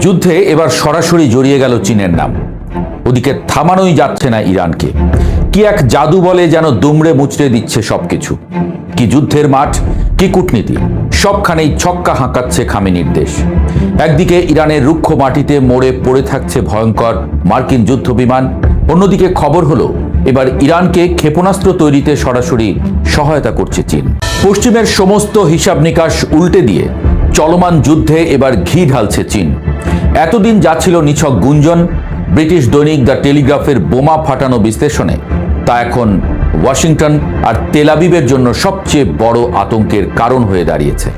যুদ্ধে এবার সরাসরি জড়িয়ে গেল চীনের নাম। ওদিকে থামানোই যাচ্ছে না ইরানকে। কি এক জাদু বলে যেন দুমড়ে মুচড়ে দিচ্ছে সবকিছু। কি যুদ্ধের মাঠ, কি কূটনীতি, সবখানেই ছক্কা হাঁকাচ্ছে খামেনির দেশ। একদিকে ইরানের রুক্ষ মাটিতে মরে পড়ে থাকছে ভয়ঙ্কর মার্কিন যুদ্ধ বিমান, অন্যদিকে খবর হলো এবার ইরানকে ক্ষেপণাস্ত্র তৈরিতে সরাসরি সহায়তা করছে চীন। পশ্চিমের সমস্ত হিসাব নিকাশ উল্টে দিয়ে চলমান যুদ্ধে এবার ঘি ঢালছে চীন। এতদিন যা ছিল নিছক গুঞ্জন, ব্রিটিশ দৈনিক দ্য টেলিগ্রাফের বোমা ফাটানো বিশ্লেষণে, তা এখন ওয়াশিংটন আর তেল আবিবের জন্য সবচেয়ে বড় আতঙ্কের কারণ হয়ে দাঁড়িয়েছে।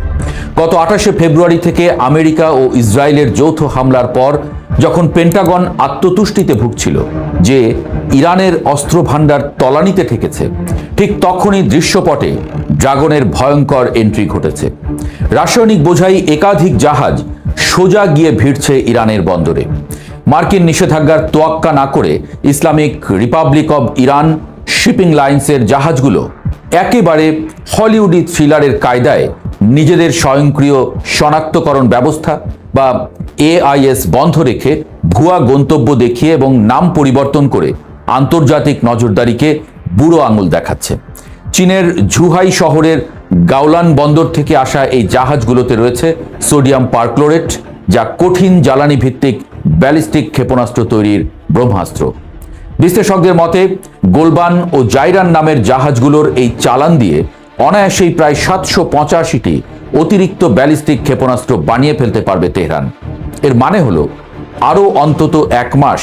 গত 28শে ফেব্রুয়ারি থেকে আমেরিকা ও ইসরায়েলের যৌথ হামলার পর যখন পেন্টাগন আত্মতুষ্টিতে ভুগছিল যে ইরানের অস্ত্র ভাণ্ডার তলানিতে ঠেকেছে, ঠিক তখনই দৃশ্যপটে ড্রাগনের ভয়ঙ্কর এন্ট্রি ঘটেছে। রাসায়নিক বোঝাই একাধিক জাহাজ সোজা গিয়ে ভিড়ছে ইরানের বন্দরে। মার্কিন নিষেধাজ্ঞার তোয়াক্কা না করে Islamic Republic of Iran shipping লাইন্সের জাহাজগুলো একেবারে হলিউডি থ্রিলারের কায়দায় নিজেদের স্বয়ংক্রিয় শনাক্তকরণ ব্যবস্থা বা AIS বন্ধ রেখে ভুয়া গন্তব্য দেখিয়ে এবং নাম পরিবর্তন করে আন্তর্জাতিক নজরদারিকে বুড়ো আঙুল দেখাচ্ছে। চীনের ঝুহাই শহরের গাওলান বন্দর থেকে আসা এই জাহাজগুলোতে রয়েছে সোডিয়াম পারক্লোরেট, যা কঠিন জ্বালানি ভিত্তিক ব্যালিস্টিক ক্ষেপণাস্ত্র তৈরির ব্রহ্মাস্ত্র। বিশ্লেষকদের মতে গোলবান ও জাইরান নামের জাহাজগুলোর এই চালান দিয়ে অনায়াসেই প্রায় 785টি অতিরিক্ত ব্যালিস্টিক ক্ষেপণাস্ত্র বানিয়ে ফেলতে পারবে তেহরান। এর মানে হলো আরও অন্তত 1 মাস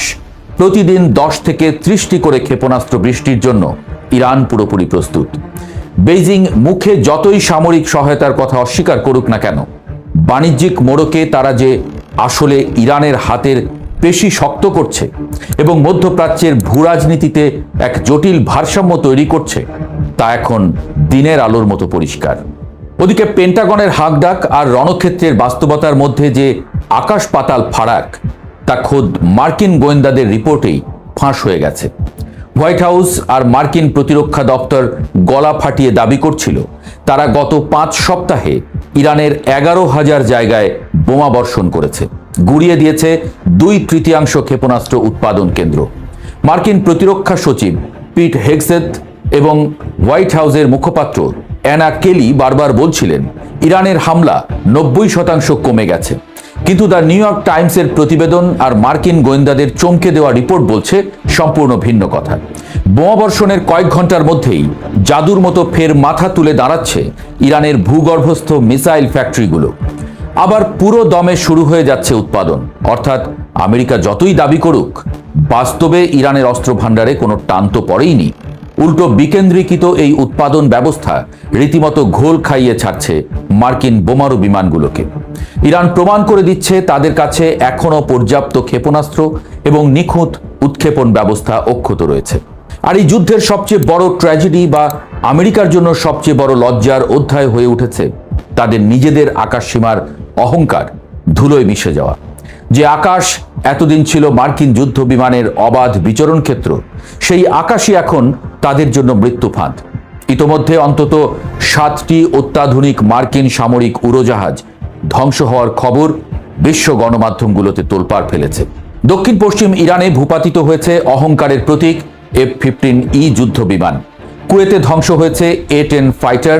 প্রতিদিন 10 থেকে 30টি করে ক্ষেপণাস্ত্র বৃষ্টির জন্য ইরান পুরোপুরি প্রস্তুত। বেইজিং মুখে যতই সামরিক সহায়তার কথা অস্বীকার করুক না কেন, বাণিজ্যিক মোড়কে তারা যে আসলে ইরানের হাতের পেশি শক্ত করছে এবং মধ্যপ্রাচ্যের ভূরাজনীতিতে এক জটিল ভারসাম্য তৈরি করছে, তা এখন দিনের আলোর মতো পরিষ্কার। ওদিকে পেন্টাগনের হাঁকডাক আর রণক্ষেত্রের বাস্তবতার মধ্যে যে আকাশ পাতাল ফারাক, তা খোদ মার্কিন গোয়েন্দাদের রিপোর্টেই ফাঁস হয়ে গেছে। হোয়াইট হাউস আর মার্কিন প্রতিরক্ষা দপ্তর গলা ফাটিয়ে দাবি করছিল তারা গত 5 সপ্তাহে ইরানের 11,000 জায়গায় বোমা বর্ষণ করেছে, গুড়িয়ে দিয়েছে 2/3 ক্ষেপণাস্ত্র উৎপাদন কেন্দ্র। মার্কিন প্রতিরক্ষা সচিব পিট হেগসেথ এবং হোয়াইট হাউসের মুখপাত্র অ্যানা কেলি বারবার বলছিলেন ইরানের হামলা 90% কমে গেছে, কিন্তু দ্য নিউ ইয়র্ক টাইমসের প্রতিবেদন আর মার্কিন গোয়েন্দাদের চমকে দেওয়া রিপোর্ট বলছে সম্পূর্ণ ভিন্ন কথা। বোমাবর্ষণের কয়েক ঘন্টার মধ্যেই জাদুর মতো ফের মাথা তুলে দাঁড়াচ্ছে ইরানের ভূগর্ভস্থ মিসাইল ফ্যাক্টরিগুলো। আবার পুরো দমে শুরু হয়ে যাচ্ছে উৎপাদন। অর্থাৎ আমেরিকা যতই দাবি করুক, বাস্তবে ইরানের অস্ত্র ভাণ্ডারে কোনো টান তো পড়েইনি। উল্টো বিকেন্দ্রীকৃত এই উৎপাদন ব্যবস্থা রীতিমতো ঘোল খাইয়ে ছাড়ছে মার্কিন বোমারু বিমানগুলোকে। ইরান প্রমাণ করে দিচ্ছে তাদের কাছে এখনও পর্যাপ্ত ক্ষেপণাস্ত্র এবং নিখুঁত উৎক্ষেপণ ব্যবস্থা অক্ষত রয়েছে। আর এই যুদ্ধের সবচেয়ে বড় ট্র্যাজেডি বা আমেরিকার জন্য সবচেয়ে বড় লজ্জার অধ্যায় হয়ে উঠেছে তাদের নিজেদের আকাশ সীমার অহংকার ধুলোয় মিশে যাওয়া। যে আকাশ এতদিন ছিল মার্কিন যুদ্ধ বিমানের অবাধ বিচরণ ক্ষেত্র, সেই আকাশই এখন তাদের জন্য মৃত্যু ফাঁদ। ইতোমধ্যে অন্তত 7টি অত্যাধুনিক মার্কিন সামরিক উড়োজাহাজ ধ্বংস হওয়ার খবর বিশ্ব গণমাধ্যমগুলোতে তোলপাড় ফেলেছে। দক্ষিণ পশ্চিম ইরানে ভূপাতিত হয়েছে অহংকারের প্রতীক F-15E যুদ্ধ বিমান। কুয়েতে ধ্বংস হয়েছে A-10 ফাইটার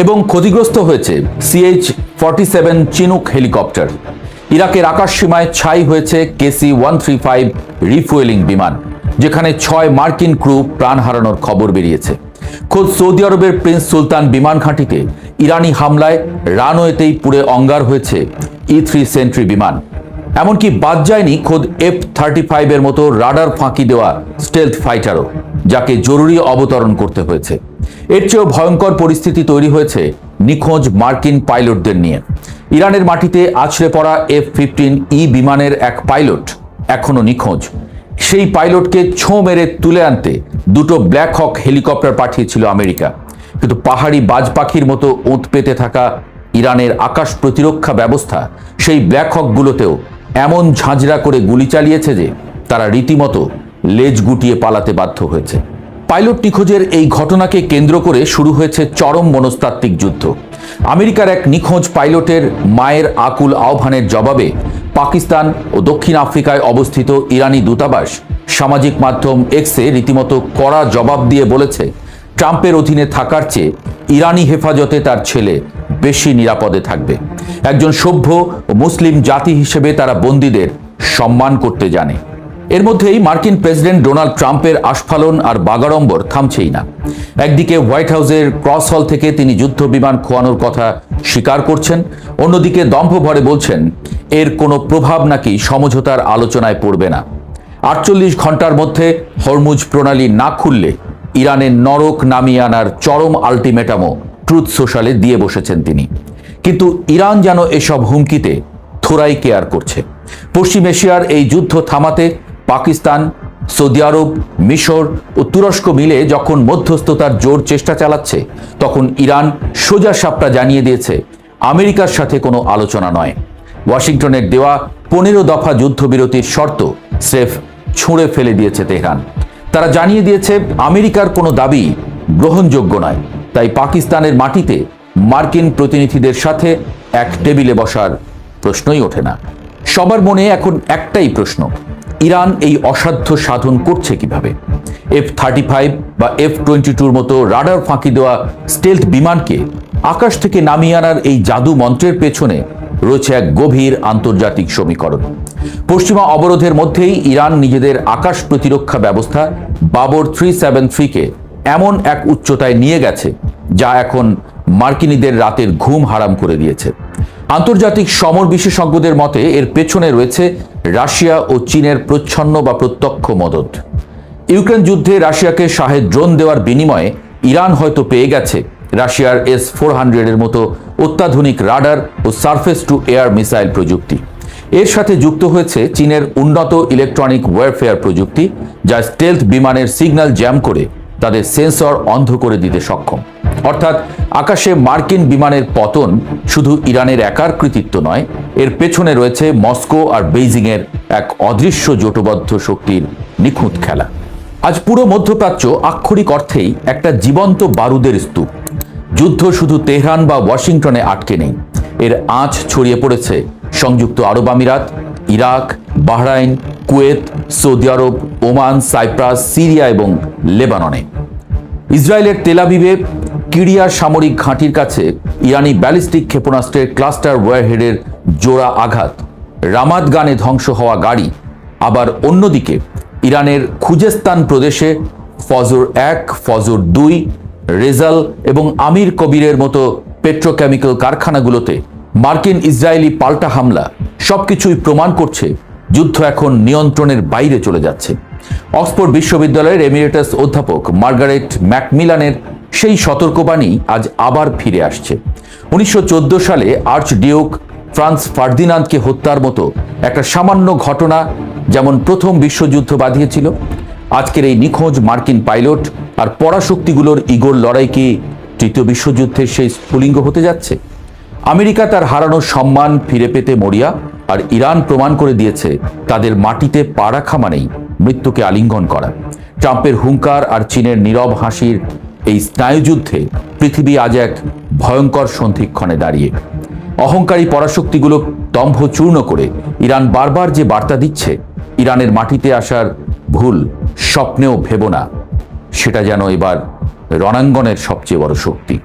এবং ক্ষতিগ্রস্ত হয়েছে CH-47 চিনুক হেলিকপ্টার। ইরাকের আকাশ সীমায় ছাই হয়েছে KC-135 রিফুয়েলিং বিমান, যেখানে 6 মার্কিন ক্রু প্রাণ হারানোর খবর বেরিয়েছে। খোদ সৌদি আরবের প্রিন্স সুলতান বিমান ঘাঁটিতে ইরানি হামলায় রানওয়েতেই পুড়ে অঙ্গার হয়েছে E-3 সেন্ট্রি বিমান। এমনকি বাদ যায়নি খোদ F-35 এর মতো রাডার ফাঁকি দেওয়া স্টেলথ ফাইটারও, যাকে জরুরি অবতরণ করতে হয়েছে। এর চেয়েও ভয়ঙ্কর পরিস্থিতি তৈরি হয়েছে নিখোঁজ মার্কিন পাইলটদের নিয়ে। ইরানের মাটিতে আছড়ে পড়া F-15E বিমানের এক পাইলট এখনো নিখোঁজ। সেই পাইলটকে ছোঁ মেরে তুলে আনতে 2টো ব্ল্যাক হক হেলিকপ্টার পাঠিয়েছিল আমেরিকা, কিন্তু পাহাড়ি বাজ পাখির মতো ওঁত পেতে থাকা ইরানের আকাশ প্রতিরক্ষা ব্যবস্থা সেই ব্ল্যাক হকগুলোতেও এমন ঝাঁঝরা করে গুলি চালিয়েছে যে তারা রীতিমতো লেজ গুটিয়ে পালাতে বাধ্য হয়েছে। পাইলট নিখোঁজের এই ঘটনাকে কেন্দ্র করে শুরু হয়েছে চরম মনস্তাত্ত্বিক যুদ্ধ। আমেরিকার এক নিখোঁজ পাইলটের মায়ের আকুল আহ্বানের জবাবে পাকিস্তান ও দক্ষিণ আফ্রিকায় অবস্থিত ইরানি দূতাবাস সামাজিক মাধ্যম এক্সে রীতিমতো কড়া জবাব দিয়ে বলেছে, ট্রাম্পের অধীনে থাকার চেয়ে ইরানি হেফাজতে তার ছেলে বেশি নিরাপদে থাকবে। একজন সভ্য ও মুসলিম জাতি হিসেবে তারা বন্দীদের সম্মান করতে জানে। এর মধ্যেই মার্কিন প্রেসিডেন্ট ডোনাল্ড ট্রাম্পের আস্ফালন আর বাগাড়ম্বর থামছেই না। একদিকে হোয়াইট হাউসের ক্রস হল থেকে তিনি যুদ্ধ বিমান খোয়ানোর কথা স্বীকার করছেন, অন্যদিকে দম্ভ ভরে বলছেন এর কোনো প্রভাব নাকি সমঝোতার আলোচনায় পড়বে না। 48 ঘন্টার মধ্যে হরমুজ প্রণালী না খুললে ইরানের নরক নামিয়ে আনার চরম আলটিমেটামও ট্রুথ সোশ্যালে দিয়ে বসেছেন তিনি। কিন্তু ইরান যেন এসব হুমকিতে থোড়াই কেয়ার করছে। পশ্চিম এশিয়ার এই যুদ্ধ থামাতে পাকিস্তান, সৌদি আরব, মিশর ও তুরস্ক মিলে যখন মধ্যস্থতার জোর চেষ্টা চালাচ্ছে, তখন ইরান সোজা সাপটা জানিয়ে দিয়েছে আমেরিকার সাথে কোনো আলোচনা নয়। ওয়াশিংটনের দেওয়া 15 দফা যুদ্ধবিরতির শর্ত স্রেফ ছুঁড়ে ফেলে দিয়েছে তেহরান। তারা জানিয়ে দিয়েছে আমেরিকার কোনো দাবি গ্রহণযোগ্য নয়, তাই পাকিস্তানের মাটিতে মার্কিন প্রতিনিধিদের সাথে এক টেবিলে বসার প্রশ্নই ওঠে না। সবার মনে এখন একটাই প্রশ্ন, ইরান এই অসাধ্য সাধন করছে কিভাবে? F-35 বা F-22 মতো রাডার ফাঁকি দেওয়া স্টেলথ বিমানকে আকাশ থেকে নামিয়ে আনার এই জাদু মন্ত্রের পেছনে রয়েছে এক গভীর আন্তর্জাতিক সমীকরণ। পশ্চিমা অবরোধের মধ্যেই ইরান নিজেদের আকাশ প্রতিরক্ষা ব্যবস্থা বাবর 373-কে এমন এক উচ্চতায় নিয়ে গেছে যা এখন মার্কিনীদের রাতের ঘুম হারাম করে দিয়েছে। আন্তর্জাতিক সমর বিশেষজ্ঞদের মতে এর পেছনে রয়েছে রাশিয়া ও চীনের প্রচ্ছন্ন বা প্রত্যক্ষ মদত। ইউক্রেন যুদ্ধে রাশিয়াকে শাহেদ ড্রোন দেওয়ার বিনিময়ে ইরান হয়তো পেয়ে গেছে রাশিয়ার S-400 এর মতো অত্যাধুনিক রাডার ও সারফেস টু এয়ার মিসাইল প্রযুক্তি। এর সাথে যুক্ত হয়েছে চীনের উন্নত ইলেকট্রনিক ওয়ারফেয়ার প্রযুক্তি, যা স্টেলথ বিমানের সিগন্যাল জ্যাম করে তাদের সেন্সর অন্ধ করে দিতে সক্ষম। অর্থাৎ আকাশে মার্কিন বিমানের পতন শুধু ইরানের একার কৃতিত্ব নয়, এর পেছনে রয়েছে মস্কো আর বেইজিংয়ের এক অদৃশ্য জোটবদ্ধ শক্তির নিখুঁত খেলা। আজ পুরো মধ্যপ্রাচ্য আক্ষরিক অর্থেই একটা জীবন্ত বারুদের স্তূপ। যুদ্ধ শুধু তেহরান বা ওয়াশিংটনে আটকে নেই, এর আঁচ ছড়িয়ে পড়েছে সংযুক্ত আরব আমিরাত, ইরাক, বাহরাইন, কুয়েত, সৌদি আরব, ওমান, সাইপ্রাস, সিরিয়া এবং লেবাননে। ইসরায়েলের তেল আবিবে কিরিয়া সামরিক ঘাঁটির কাছে ইরানি ব্যালিস্টিক ক্ষেপণাস্ত্রের ক্লাস্টার ওয়ারহেডের জোড়া আঘাত, রামাত গানে ধ্বংস হওয়া গাড়ি। আবার অন্যদিকে ইরানের খুজেস্তান প্রদেশে ফজর 1, ফজর 2, রেজাল এবং আমির কবিরের মতো পেট্রোকেমিক্যাল কারখানাগুলোতে মার্কিন ইসরায়েলি পাল্টা হামলা সবকিছুই প্রমাণ করছে যুদ্ধ এখন নিয়ন্ত্রণের বাইরে চলে যাচ্ছে। অক্সফোর্ড বিশ্ববিদ্যালয়ের এমিরেটাস অধ্যাপক মার্গারেট ম্যাকমিলানের সেই সতর্কবাণী আজ আবার ফিরে আসছে। 1914 সালে আর্চডিউক ফ্রান্স ফার্দিনান্দকে হত্যার মতো একটা সামান্য ঘটনা যেমন প্রথম বিশ্বযুদ্ধ বাঁধিয়েছিল, আজকের এই নিখোঁজ মার্কিন পাইলট আর পরাশক্তিগুলোর ইগোর লড়াই কি তৃতীয় বিশ্বযুদ্ধের সেই স্ফুলিঙ্গ হতে যাচ্ছে? আমেরিকা তার হারানো সম্মান ফিরে পেতে মরিয়া, আর ইরান প্রমাণ করে দিয়েছে তাদের মাটিতে পা রাখা মানেই মৃত্যুকে আলিঙ্গন করা। ট্রাম্পের হুঙ্কার আর চীনের নীরব হাসির এই স্নায়ুযুদ্ধে পৃথিবী আজ এক ভয়ঙ্কর সন্ধিক্ষণে দাঁড়িয়ে। অহংকারী পরাশক্তিগুলো দম্ভ চূর্ণ করে ইরান বারবার যে বার্তা দিচ্ছে ইরানের মাটিতে আসার ভুল স্বপ্নেও ভেবো না, সেটা যেন এবার রণাঙ্গনের সবচেয়ে বড় শক্তি।